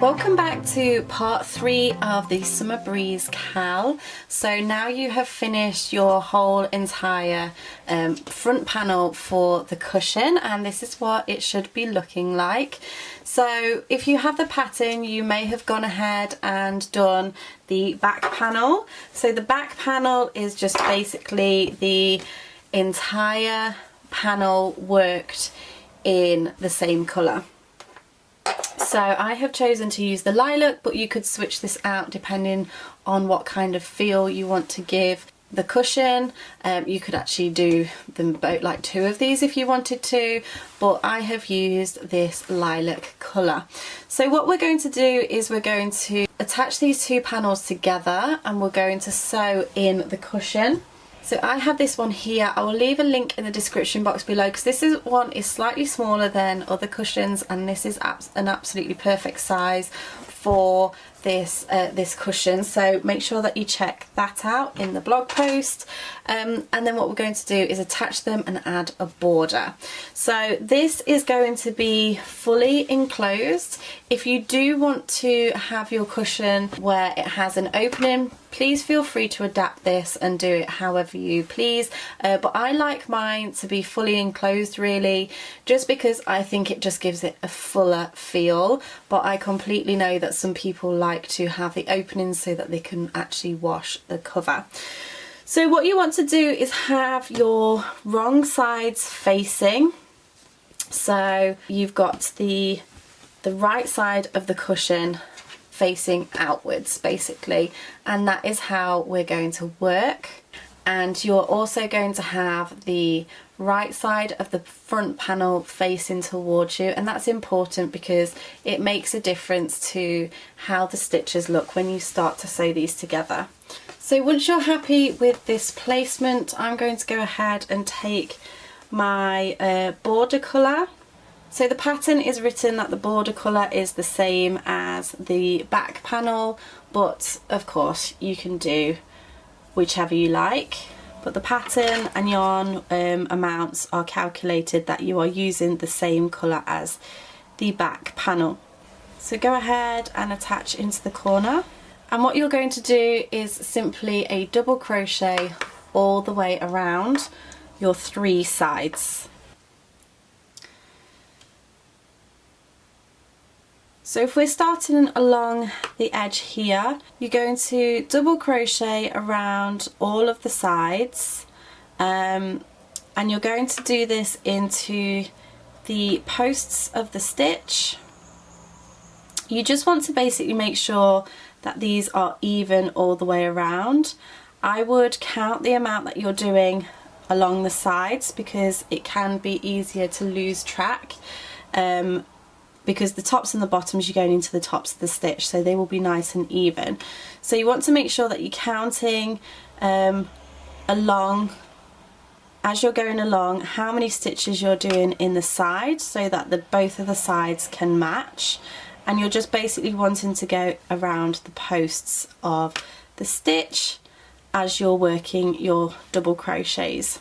Welcome back to part 3 of the Summer Breeze Cal. So now you have finished your whole entire front panel for the cushion, and this is what it should be looking like. So if you have the pattern, you may have gone ahead and done the back panel. So the back panel is just basically the entire panel worked in the same colour. So I have chosen to use the lilac, but you could switch this out depending on what kind of feel you want to give the cushion. You could actually do them both, like 2 of these if you wanted to, but I have used this lilac colour. So what we're going to do is we're going to attach these 2 panels together and we're going to sew in the cushion. So I have this one here. I will leave a link in the description box below because this one is slightly smaller than other cushions, and this is an absolutely perfect size for this this cushion. So make sure that you check that out in the blog post. And then what we're going to do is attach them and add a border. So this is going to be fully enclosed. If you do want to have your cushion where it has an opening, please feel free to adapt this and do it however you please, but I like mine to be fully enclosed really, just because I think it just gives it a fuller feel. But I completely know that some people like to have the openings so that they can actually wash the cover. So what you want to do is have your wrong sides facing. So you've got the right side of the cushion facing outwards basically, and that is how we're going to work. And you're also going to have the right side of the front panel facing towards you, and that's important because it makes a difference to how the stitches look when you start to sew these together. So once you're happy with this placement, I'm going to go ahead and take my border colour. So the pattern is written that the border colour is the same as the back panel, but of course you can do whichever you like. But the pattern and yarn amounts are calculated that you are using the same colour as the back panel. So go ahead and attach into the corner. And what you're going to do is simply a double crochet all the way around your 3 sides. So if we're starting along the edge here, you're going to double crochet around all of the sides, and you're going to do this into the posts of the stitch. You just want to basically make sure that these are even all the way around. I would count the amount that you're doing along the sides because it can be easier to lose track. Because the tops and the bottoms, you're going into the tops of the stitch, so they will be nice and even. So you want to make sure that you're counting along, as you're going along, how many stitches you're doing in the side so that both of the sides can match. And you're just basically wanting to go around the posts of the stitch as you're working your double crochets.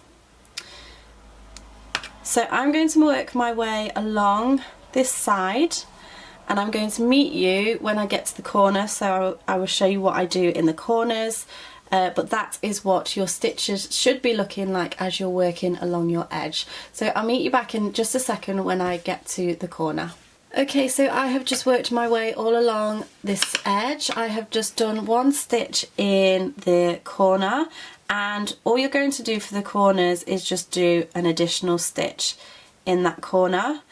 So I'm going to work my way along this side, and I'm going to meet you when I get to the corner, so I will show you what I do in the corners, but that is what your stitches should be looking like as you're working along your edge. So I'll meet you back in just a second when I get to the corner. Okay, so I have just worked my way all along this edge. I have just done 1 stitch in the corner, and all you're going to do for the corners is just do an additional stitch in that corner,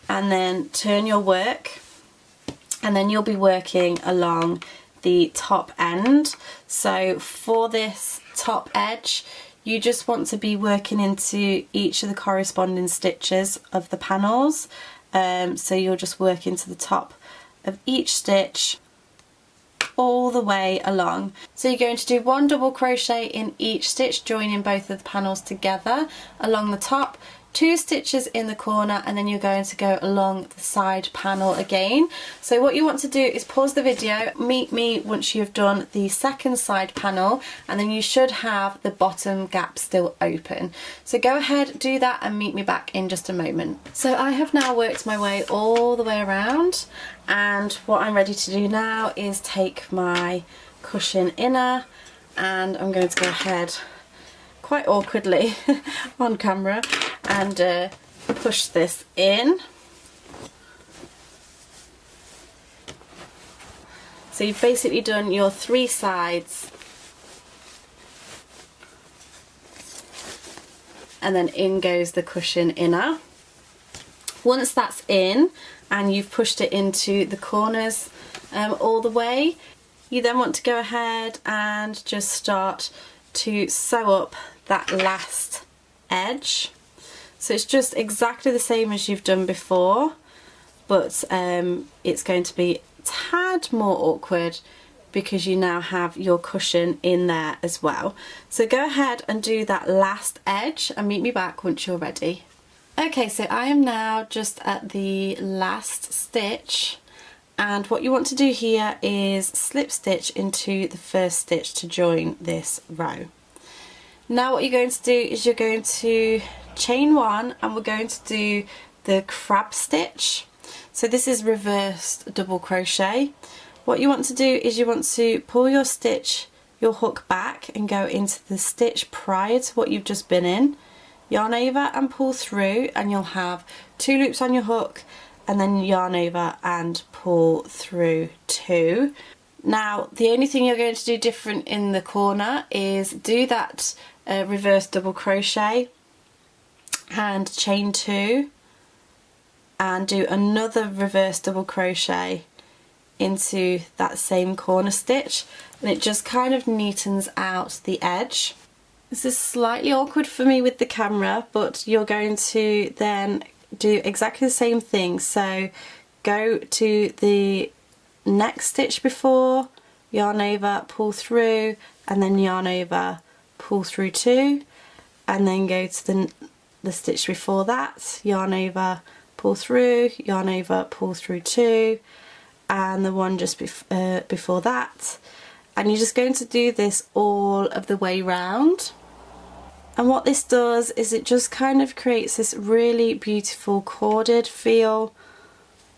and then turn your work, and then you'll be working along the top end. So for this top edge, you just want to be working into each of the corresponding stitches of the panels. So you'll just work into the top of each stitch all the way along. So you're going to do 1 double crochet in each stitch, joining both of the panels together along the top, 2 stitches in the corner, and then you're going to go along the side panel again. So what you want to do is pause the video, meet me once you've done the second side panel, and then you should have the bottom gap still open. So go ahead, do that, and meet me back in just a moment. So I have now worked my way all the way around, and what I'm ready to do now is take my cushion inner, and I'm going to go ahead quite awkwardly on camera and push this in. So you've basically done your 3 sides, and then in goes the cushion inner. Once that's in and you've pushed it into the corners all the way, you then want to go ahead and just start to sew up that last edge. So it's just exactly the same as you've done before, but it's going to be a tad more awkward because you now have your cushion in there as well. So go ahead and do that last edge and meet me back once you're ready. Okay, so I am now just at the last stitch, and what you want to do here is slip stitch into the first stitch to join this row. Now what you're going to do is you're going to chain 1, and we're going to do the crab stitch. So this is reversed double crochet. What you want to do is you want to pull your hook back and go into the stitch prior to what you've just been in. Yarn over and pull through, and you'll have 2 loops on your hook, and then yarn over and pull through 2. Now the only thing you're going to do different in the corner is do that reverse double crochet and chain 2 and do another reverse double crochet into that same corner stitch, and it just kind of neatens out the edge. This is slightly awkward for me with the camera, but you're going to then do exactly the same thing. So go to the next stitch before, yarn over, pull through, and then yarn over, pull through 2, and then go to the stitch before that, yarn over, pull through, yarn over, pull through 2, and the one just before that. And you're just going to do this all of the way round. And what this does is it just kind of creates this really beautiful corded feel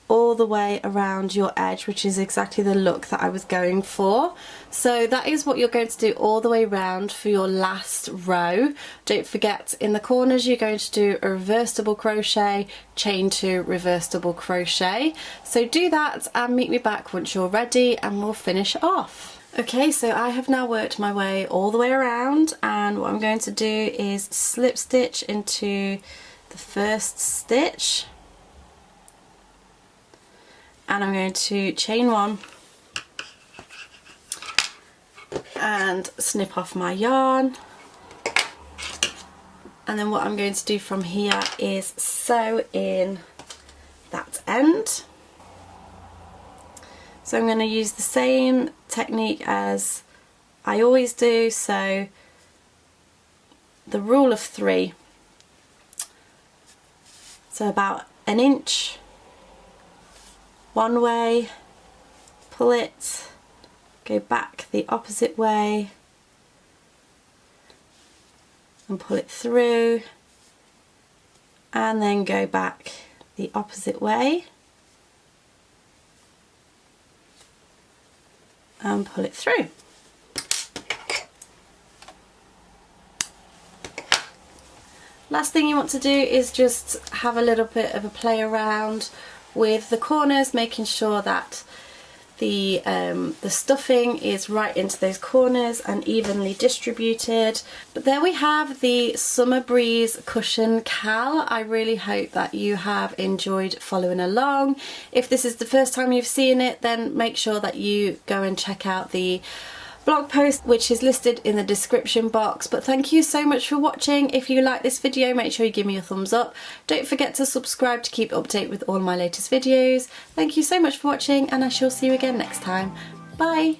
all the way around your edge, which is exactly the look that I was going for. So that is what you're going to do all the way around for your last row. Don't forget, in the corners you're going to do a reverse double crochet, chain 2, reverse double crochet. So do that and meet me back once you're ready, and we'll finish off. Okay, so I have now worked my way all the way around, and what I'm going to do is slip stitch into the first stitch, and I'm going to chain 1 and snip off my yarn, and then what I'm going to do from here is sew in that end. So I'm going to use the same technique as I always do, so the rule of 3. So about an inch one way, pull it, go back the opposite way and pull it through, and then go back the opposite way and pull it through. Last thing you want to do is just have a little bit of a play around with the corners, making sure that the stuffing is right into those corners and evenly distributed. But there we have the Summer Breeze cushion cal. I really hope that you have enjoyed following along. If this is the first time you've seen it, then make sure that you go and check out the blog post, which is listed in the description box. But thank you so much for watching. If you like this video, make sure you give me a thumbs up. Don't forget to subscribe to keep up to date with all my latest videos. Thank you so much for watching, and I shall see you again next time. Bye!